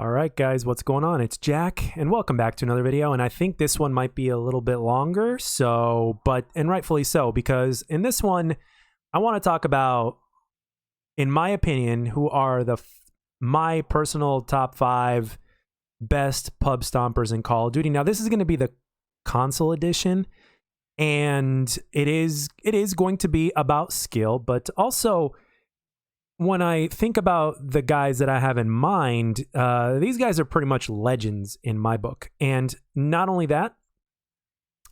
All right, guys, what's going on? It's Jack, and welcome back to another video. And I think this one might be a little bit longer, and rightfully so, because in this one, I want to talk about, in my opinion, who are my personal top 5 best pub stompers in Call of Duty. Now, this is going to be the console edition, and it is going to be about skill, but also, when I think about the guys that I have in mind, these guys are pretty much legends in my book. And not only that,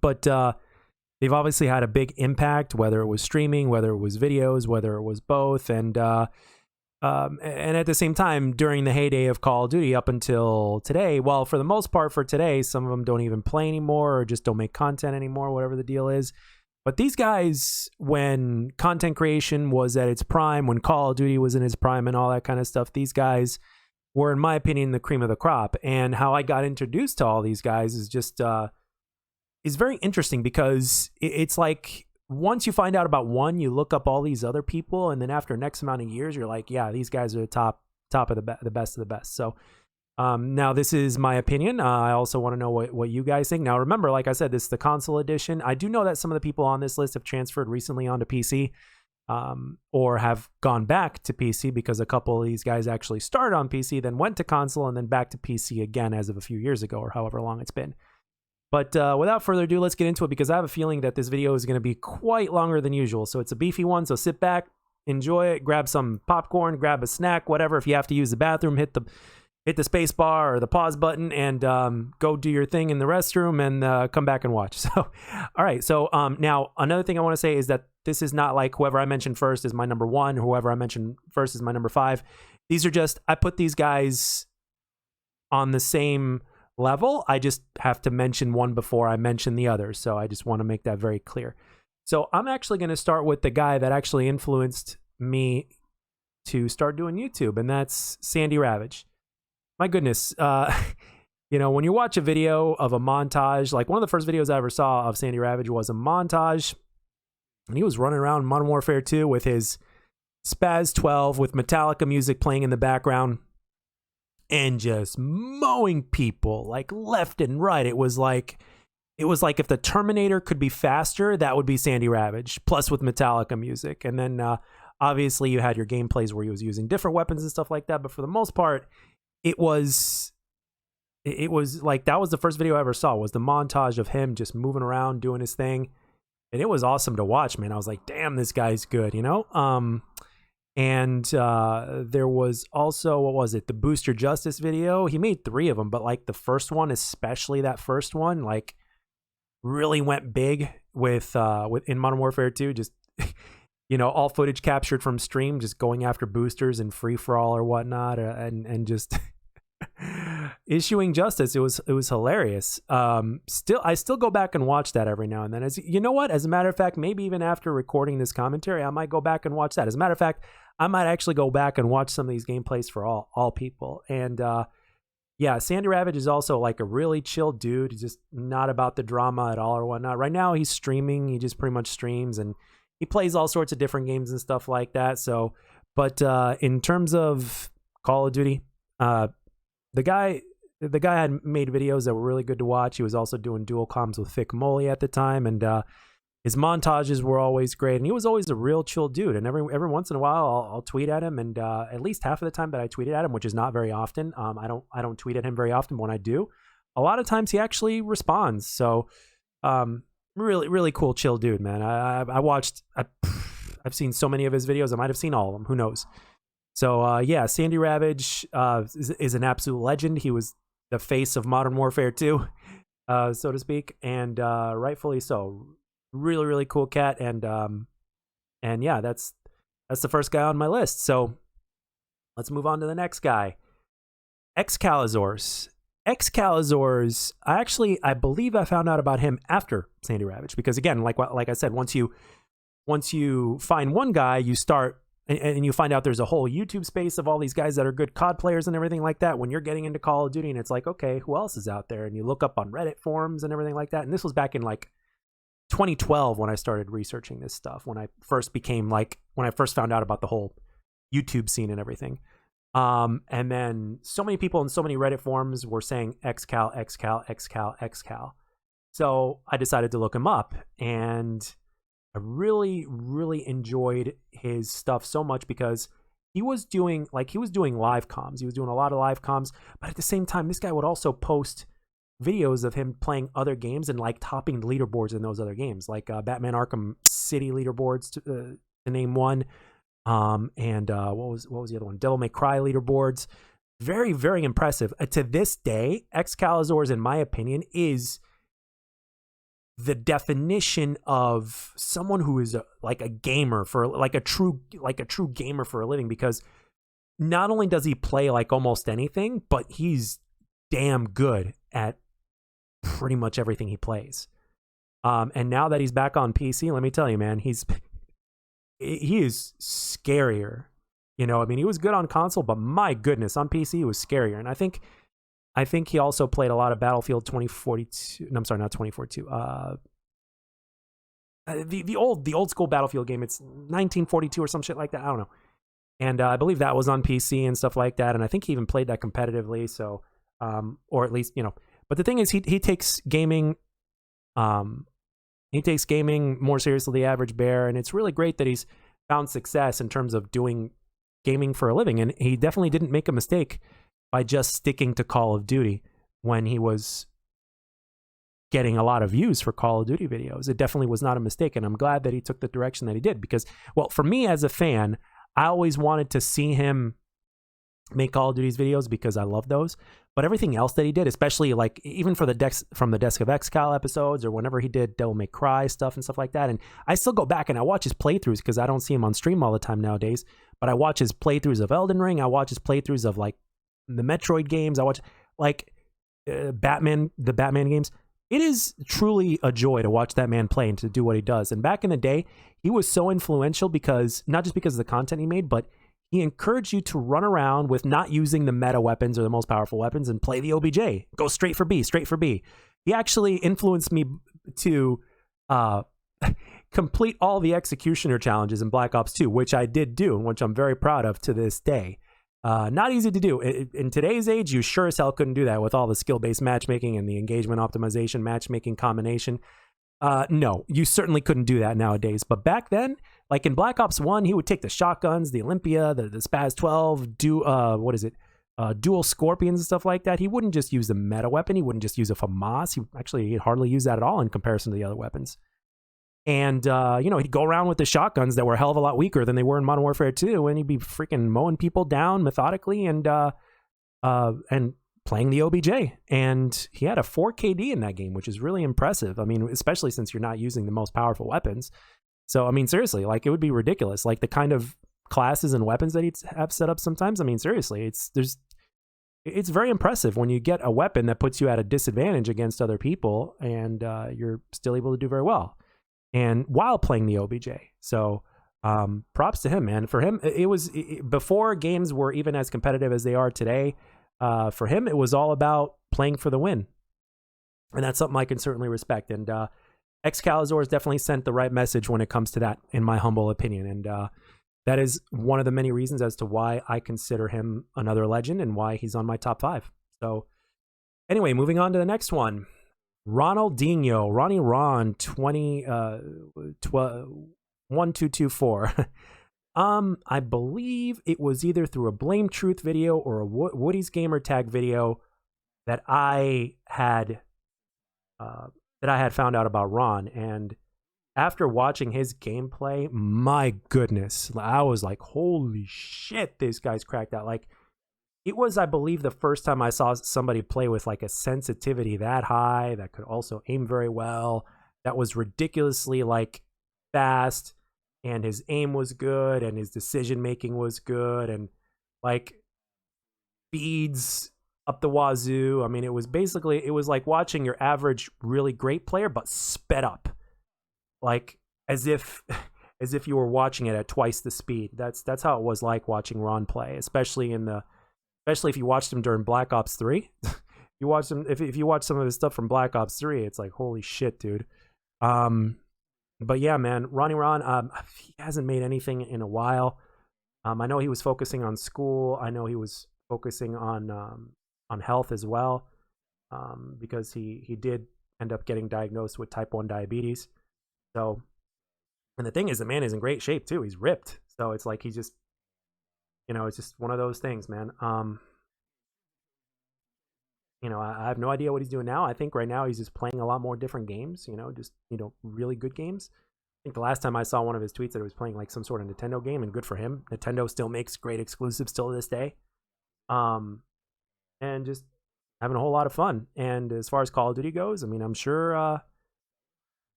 but they've obviously had a big impact, whether it was streaming, whether it was videos, whether it was both. And at the same time, during the heyday of Call of Duty up until today, well, for the most part for today, some of them don't even play anymore or just don't make content anymore, whatever the deal is. But these guys, when content creation was at its prime, when Call of Duty was in its prime and all that kind of stuff, these guys were, in my opinion, the cream of the crop. And how I got introduced to all these guys is just is very interesting, because it's like once you find out about one, you look up all these other people, and then after X amount of years, you're like, yeah, these guys are the top of the best of the best. So now this is my opinion. I also want to know what you guys think. Now, remember, like I said, this is the console edition. I do know that some of the people on this list have transferred recently onto PC, or have gone back to PC, because a couple of these guys actually started on PC, then went to console, and then back to PC again as of a few years ago, or however long it's been. But without further ado, let's get into it, because I have a feeling that this video is going to be quite longer than usual. So it's a beefy one, so sit back, enjoy it, grab some popcorn, grab a snack, whatever. If you have to use the bathroom, hit the space bar or the pause button, and go do your thing in the restroom, and come back and watch. So, all right. So now another thing I want to say is that this is not like whoever I mentioned first is my number 1, whoever I mentioned first is my number 5. These are just, I put these guys on the same level. I just have to mention one before I mention the others. So I just want to make that very clear. So I'm actually going to start with the guy that actually influenced me to start doing YouTube, and that's Sandy Ravage. My goodness, when you watch a video of a montage, like one of the first videos I ever saw of Sandy Ravage was a montage, and he was running around Modern Warfare 2 with his Spaz 12 with Metallica music playing in the background and just mowing people like left and right. It was like if the Terminator could be faster, that would be Sandy Ravage, plus with Metallica music. And then obviously you had your gameplays where he was using different weapons and stuff like that, but for the most part, it was like, that was the first video I ever saw, was the montage of him just moving around doing his thing, and it was awesome to watch, man. I was like, damn, this guy's good, and there was also, what was it, the Booster Justice video. He made 3 of them, but like the first one, especially that first one, like really went big with in Modern Warfare 2, just all footage captured from stream, just going after boosters and free for all or whatnot, and just issuing justice. It was hilarious. I still go back and watch that every now and then. As you know what? As a matter of fact, maybe even after recording this commentary, I might go back and watch that. As a matter of fact, I might actually go back and watch some of these gameplays for all people. And yeah, Sandy Ravage is also like a really chill dude. He's just not about the drama at all or whatnot. Right now, he's streaming. He just pretty much streams, and he plays all sorts of different games and stuff like that. So, but in terms of Call of Duty, the guy had made videos that were really good to watch. He was also doing dual comms with Thick Molly at the time, and his montages were always great. And he was always a real chill dude. And every once in a while, I'll tweet at him, and at least half of the time that I tweeted at him, which is not very often, I don't tweet at him very often, but when I do, a lot of times he actually responds. So really, really cool, chill dude, man. I've seen so many of his videos. I might have seen all of them. Who knows? So yeah, Sandy Ravage is an absolute legend. He was the face of Modern Warfare 2, so to speak, and rightfully so. Really, really cool cat, and yeah, that's the first guy on my list. So let's move on to the next guy, Excalizors. I believe I found out about him after Sandy Ravage, because again, like I said, once you find one guy, you start and you find out there's a whole YouTube space of all these guys that are good COD players and everything like that. When you're getting into Call of Duty, and it's like, okay, who else is out there? And you look up on Reddit forums and everything like that. And this was back in like 2012 when I started researching this stuff, when I first found out about the whole YouTube scene and everything. And then so many people in so many Reddit forums were saying XCal, XCal, XCal, XCal. So I decided to look him up, and I really, really enjoyed his stuff so much because he was doing live comms. He was doing a lot of live comms, but at the same time, this guy would also post videos of him playing other games and like topping the leaderboards in those other games, like Batman Arkham City leaderboards to name one. And what was the other one? Devil May Cry leaderboards. Very, very impressive. To this day, Excalibur, in my opinion, is the definition of someone who is like a gamer for like a true gamer for a living, because not only does he play like almost anything, but he's damn good at pretty much everything he plays. And now that he's back on PC, let me tell you, man, he is scarier. You know, I mean, he was good on console, but my goodness, on PC he was scarier. And I think he also played a lot of Battlefield 2042. No, I'm sorry, not 2042. The old school Battlefield game. It's 1942 or some shit like that. I don't know. And I believe that was on PC and stuff like that. And I think he even played that competitively. So, or at least, you know. But the thing is, he takes gaming, more seriously than the average bear, and it's really great that he's found success in terms of doing gaming for a living. And he definitely didn't make a mistake by just sticking to Call of Duty when he was getting a lot of views for Call of Duty videos. It definitely was not a mistake, and I'm glad that he took the direction that he did, because, well, for me as a fan, I always wanted to see him make Call of Duty's videos because I love those. But everything else that he did, especially like even for the Desk of XCal episodes, or whenever he did Devil May Cry stuff and stuff like that, and I still go back and I watch his playthroughs because I don't see him on stream all the time nowadays, but I watch his playthroughs of Elden Ring, I watch his playthroughs of like the Metroid games, I watch like the Batman games. It is truly a joy to watch that man play and to do what he does. And back in the day, he was so influential because, not just because of the content he made, but he encouraged you to run around with not using the meta weapons or the most powerful weapons and play the OBJ. Go straight for B, straight for B. He actually influenced me to complete all the executioner challenges in Black Ops 2, which I did do, and which I'm very proud of to this day. Not easy to do. In today's age, you sure as hell couldn't do that with all the skill-based matchmaking and the engagement optimization matchmaking combination. No, you certainly couldn't do that nowadays. But back then, like in Black Ops 1, he would take the shotguns, the Olympia, the Spaz 12, dual Scorpions and stuff like that. He wouldn't just use the meta weapon. He wouldn't just use a FAMAS. He'd hardly use that at all in comparison to the other weapons. And, he'd go around with the shotguns that were a hell of a lot weaker than they were in Modern Warfare 2, and he'd be freaking mowing people down methodically and playing the OBJ. And he had a 4 KD in that game, which is really impressive. I mean, especially since you're not using the most powerful weapons. So, I mean, seriously, like, it would be ridiculous. Like, the kind of classes and weapons that he'd have set up sometimes, I mean, seriously, it's very impressive when you get a weapon that puts you at a disadvantage against other people, and you're still able to do very well. And while playing the OBJ. So props to him, man. For him, before games were even as competitive as they are today, for him, it was all about playing for the win. And that's something I can certainly respect. And Excalibur has definitely sent the right message when it comes to that, in my humble opinion. And that is one of the many reasons as to why I consider him another legend and why he's on my top 5. So anyway, moving on to the next one. Ronaldinho, Ronnie Ron 1224. I believe it was either through a Blame Truth video or a Woody's Gamer Tag video that I had found out about Ron. And after watching his gameplay, my goodness, I was like, holy shit, this guy's cracked out. Like, it was, I believe, the first time I saw somebody play with like a sensitivity that high, that could also aim very well, that was ridiculously like fast, and his aim was good, and his decision making was good, and like speeds up the wazoo. I mean, it was like watching your average really great player, but sped up, like as if you were watching it at twice the speed. That's how it was like watching Ron play, especially if you watched him during Black Ops 3. You watch him, if you watch some of his stuff from Black Ops 3, it's like, holy shit, dude. But yeah, man, Ronnie Ron, he hasn't made anything in a while. I know he was focusing on school. I know he was focusing on health as well, because he did end up getting diagnosed with type 1 diabetes. So, and the thing is, the man is in great shape too. He's ripped. So it's like he's just, it's just one of those things, man. I have no idea what he's doing now. I think right now he's just playing a lot more different games, just, really good games. I think the last time I saw one of his tweets that he was playing like some sort of Nintendo game, and good for him. Nintendo still makes great exclusives still to this day. And just having a whole lot of fun. And as far as Call of Duty goes, I mean, I'm sure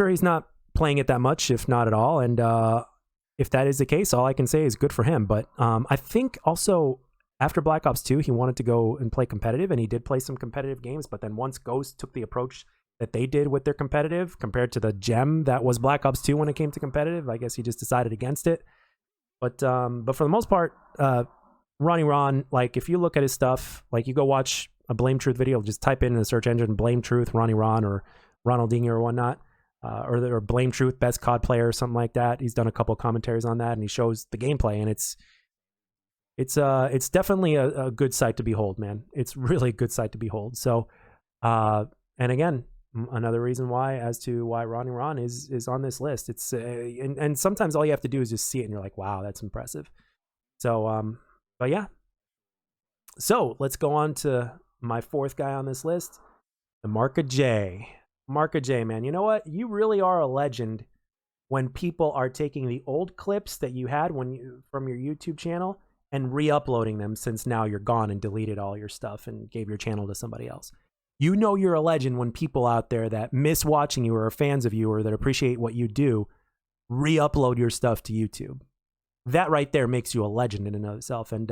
he's not playing it that much, if not at all. And if that is the case, all I can say is good for him. But I think also after Black Ops 2, he wanted to go and play competitive, and he did play some competitive games. But then once Ghost took the approach that they did with their competitive compared to the gem that was Black Ops 2 when it came to competitive, I guess he just decided against it. But for the most part, Ronnie Ron, like if you look at his stuff, like you go watch a Blame Truth video, just type in the search engine Blame Truth, Ronnie Ron or Ronaldinho or whatnot, or Blame Truth, best COD player or something like that. He's done a couple of commentaries on that, and he shows the gameplay, and it's definitely a good sight to behold, man. It's really a good sight to behold. So, and again, another reason why Ronnie Ron is on this list. It's and sometimes all you have to do is just see it, and you're like, wow, that's impressive. So, but yeah. So let's go on to my fourth guy on this list, the Marka J. Marka J, man. You know what? You really are a legend when people are taking the old clips that you had from your YouTube channel and re-uploading them, since now you're gone and deleted all your stuff and gave your channel to somebody else. You know you're a legend when people out there that miss watching you or are fans of you or that appreciate what you do re-upload your stuff to YouTube. That right there makes you a legend in and of itself. And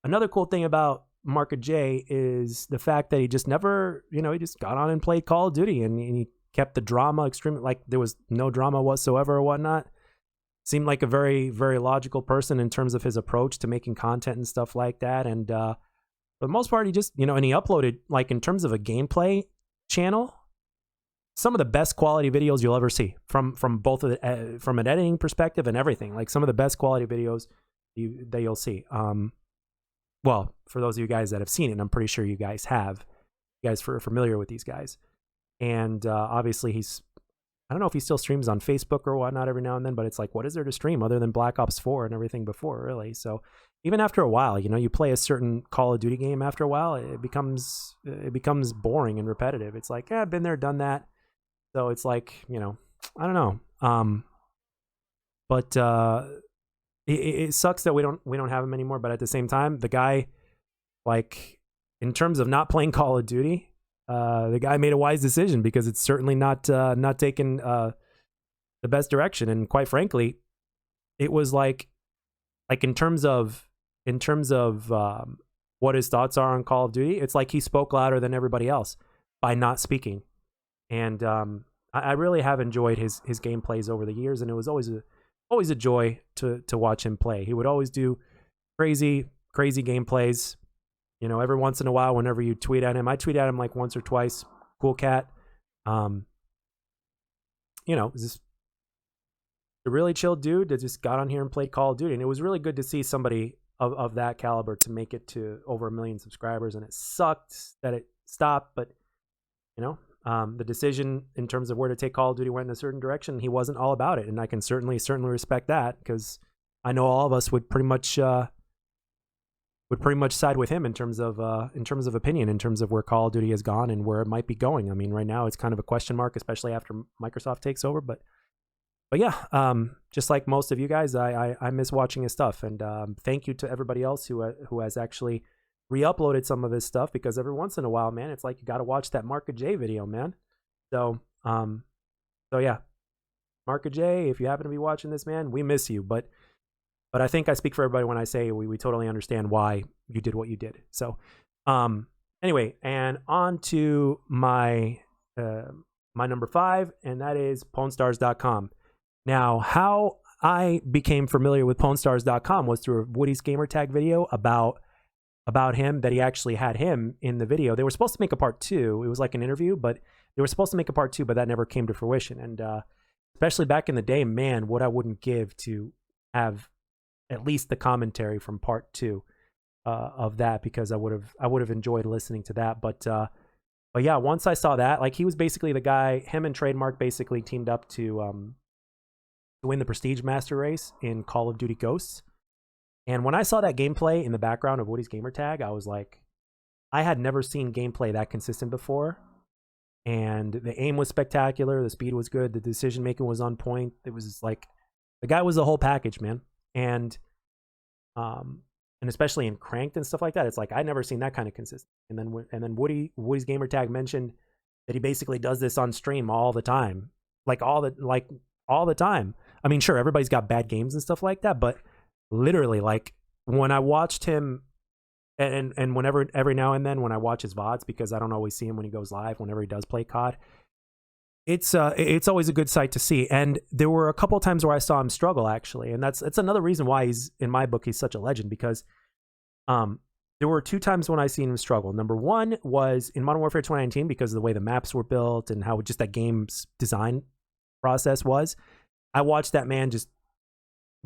another cool thing about Marka J is the fact that he just never, he just got on and played Call of Duty, and he kept the drama extremely, like there was no drama whatsoever or whatnot. Seemed like a very, very logical person in terms of his approach to making content and stuff like that. And for the most part, he just, and he uploaded, like in terms of a gameplay channel, some of the best quality videos you'll ever see from both of the, from an editing perspective and everything. Like some of the best quality videos that you'll see. Well, for those of you guys that have seen it, and I'm pretty sure you guys have, you guys are familiar with these guys. And obviously I don't know if he still streams on Facebook or whatnot every now and then, but it's like, what is there to stream other than Black Ops 4 and everything before, really? So even after a while, you play a certain Call of Duty game after a while, it becomes boring and repetitive. It's like, I've been there, done that. So it's like, I don't know. But it sucks that we don't have him anymore. But at the same time, the guy, like in terms of not playing Call of Duty, the guy made a wise decision, because it's certainly not taking the best direction. And quite frankly, it was like in terms of what his thoughts are on Call of Duty, it's like he spoke louder than everybody else by not speaking. And I really have enjoyed his gameplays over the years, and it was always a joy to watch him play. He would always do crazy gameplays. Every once in a while, whenever you tweet at him, I tweet at him like once or twice. Cool cat. Just a really chill dude that just got on here and played Call of Duty. And it was really good to see somebody of that caliber to make it to over 1 million subscribers. And it sucked that it stopped, but the decision in terms of where to take Call of Duty went in a certain direction. He wasn't all about it, and I can certainly respect that, because I know all of us would pretty much side with him in terms of opinion, in terms of where Call of Duty has gone and where it might be going. I mean, right now it's kind of a question mark, especially after Microsoft takes over. But yeah, just like most of you guys, I miss watching his stuff, and thank you to everybody else who has actually re-uploaded some of his stuff, because every once in a while, man, it's like you got to watch that Marka J video, man. So yeah, Marka J, if you happen to be watching this, man, we miss you, but I think I speak for everybody when I say we totally understand why you did what you did. So anyway, and on to my number 5, and that is PwnStars.com. Now, how I became familiar with PwnStars.com was through a Woody's Gamertag video about him, that he actually had him in the video. They were supposed to make a part 2. It was like an interview, but they were supposed to make a part 2, but that never came to fruition. And especially back in the day, man, what I wouldn't give to have at least the commentary from part 2 of that, because I would have enjoyed listening to that. But yeah, once I saw that, like, he was basically the guy. Him and Trademark basically teamed up to win the Prestige Master Race in Call of Duty Ghosts. And when I saw that gameplay in the background of Woody's gamertag, I was like, I had never seen gameplay that consistent before. And the aim was spectacular, the speed was good, the decision making was on point. It was like, the guy was the whole package, man. And especially in Cranked and stuff like that, it's like, I'd never seen that kind of consistency. And then Woody's gamertag mentioned that he basically does this on stream all the time, all the time. I mean, sure, everybody's got bad games and stuff like that, but literally, like, when I watched him, and whenever, every now and then when I watch his VODs, because I don't always see him when he goes live, whenever he does play COD, it's always a good sight to see. And there were a couple of times where I saw him struggle, actually, and it's another reason why he's, in my book, he's such a legend, because there were 2 times when I seen him struggle. Number one was in Modern Warfare 2019, because of the way the maps were built and how just that game's design process was. I watched that man just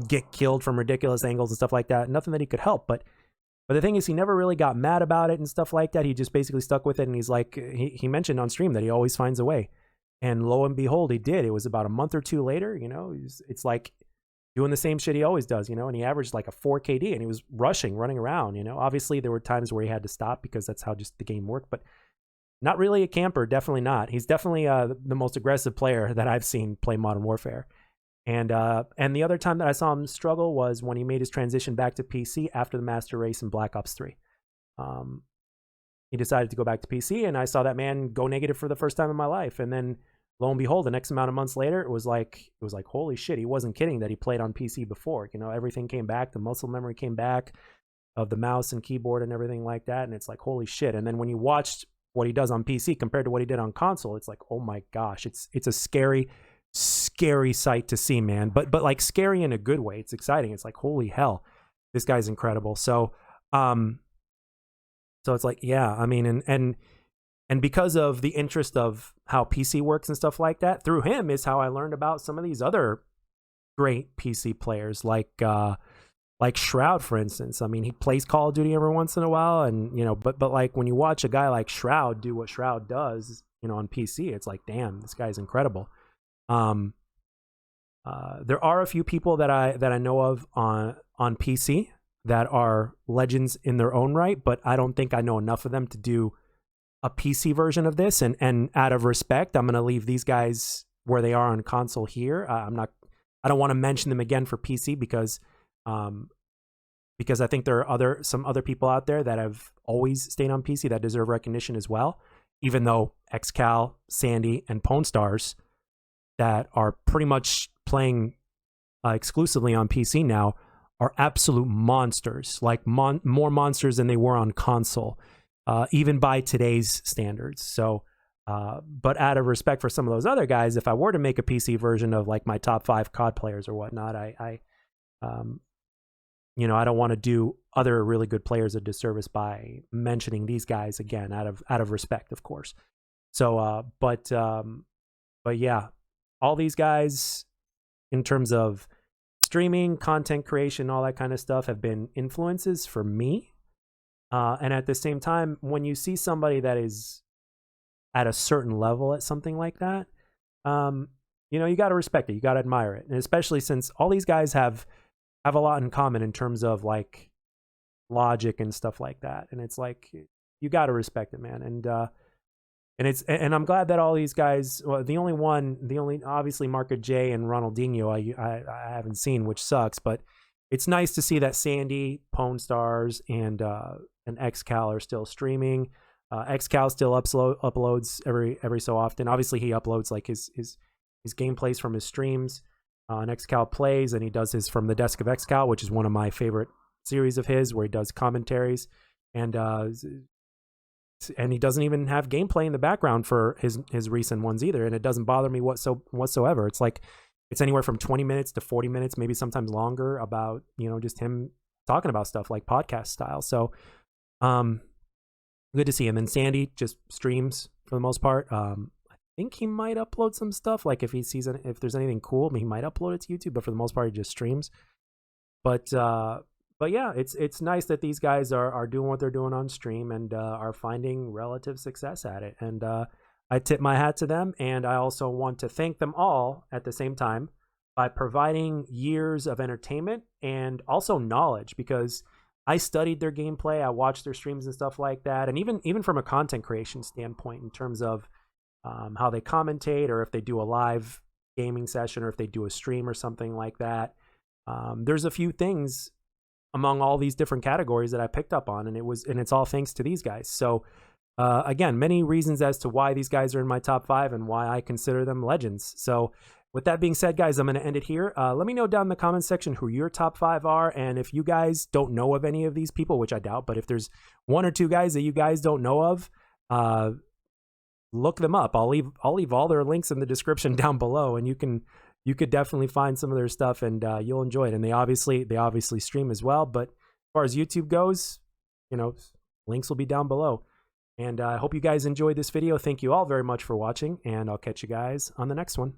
get killed from ridiculous angles and stuff like that. Nothing that he could help, but the thing is, he never really got mad about it and stuff like that. He just basically stuck with it, and he's like, he mentioned on stream that he always finds a way. And lo and behold, he did. It was about a month or 2 later, it's like doing the same shit he always does, and he averaged like a 4 KD, and he was running around, Obviously, there were times where he had to stop because that's how just the game worked, but not really a camper, definitely not. He's definitely the most aggressive player that I've seen play Modern Warfare. And the other time that I saw him struggle was when he made his transition back to PC after the Master Race in Black Ops 3. He decided to go back to PC, and I saw that man go negative for the first time in my life. And then, lo and behold, the next amount of months later, it was like, holy shit, he wasn't kidding that he played on PC before. Everything came back, the muscle memory came back of the mouse and keyboard and everything like that. And it's like, holy shit. And then when you watched what he does on PC compared to what he did on console, it's like, oh my gosh, it's a scary sight to see, man. But like, scary in a good way. It's exciting. It's like, holy hell, this guy's incredible. So it's like, yeah, I mean, and because of the interest of how PC works and stuff like that, through him is how I learned about some of these other great PC players, like Shroud, for instance. I mean, he plays Call of Duty every once in a while, and but like, when you watch a guy like Shroud do what Shroud does, on PC, it's like, damn, this guy's incredible. There are a few people that I know of on PC that are legends in their own right, but I don't think I know enough of them to do a PC version of this. And out of respect, I'm going to leave these guys where they are on console here. I don't want to mention them again for PC because I think there are some other people out there that have always stayed on PC that deserve recognition as well, even though XCal, Sandy, and Pwn Stars, that are pretty much playing exclusively on PC now, are absolute monsters, like more monsters than they were on console, even by today's standards. So, but out of respect for some of those other guys, if I were to make a PC version of like my top 5 COD players or whatnot, I don't want to do other really good players a disservice by mentioning these guys again, out of respect, of course. So, but yeah. All these guys, in terms of streaming, content creation, all that kind of stuff, have been influences for me. And at the same time, when you see somebody that is at a certain level at something like that, you got to respect it. You got to admire it. And especially since all these guys have a lot in common in terms of like logic and stuff like that. And it's like, you got to respect it, man. And I'm glad that all these guys, well, the only obviously Marco J and Ronaldinho I haven't seen, which sucks, but it's nice to see that Sandy, Pwn Stars, and XCal are still streaming. XCal still uploads every so often. Obviously, he uploads like his gameplays from his streams on XCal Plays, and he does his From the Desk of XCal, which is one of my favorite series of his, where he does commentaries, and he doesn't even have gameplay in the background for his recent ones either, and it doesn't bother me whatsoever. It's like, it's anywhere from 20 minutes to 40 minutes, maybe sometimes longer, about just him talking about stuff like podcast style. So good to see him. And Sandy just streams for the most part. I think he might upload some stuff, like if there's anything cool, he might upload it to YouTube, but for the most part he just streams. But yeah, it's nice that these guys are doing what they're doing on stream and are finding relative success at it. And I tip my hat to them, and I also want to thank them all at the same time by providing years of entertainment and also knowledge, because I studied their gameplay, I watched their streams and stuff like that, and even from a content creation standpoint, in terms of how they commentate, or if they do a live gaming session, or if they do a stream or something like that. There's a few things among all these different categories that I picked up on, and it's all thanks to these guys. So again, many reasons as to why these guys are in my top 5 and why I consider them legends. So with that being said, guys, I'm going to end it here. Let me know down in the comments section who your top 5 are, and if you guys don't know of any of these people, which I doubt, but if there's 1 or 2 guys that you guys don't know of, look them up. I'll leave all their links in the description down below, and you could definitely find some of their stuff, and you'll enjoy it. And they obviously stream as well. But as far as YouTube goes, links will be down below. And I hope you guys enjoyed this video. Thank you all very much for watching, and I'll catch you guys on the next one.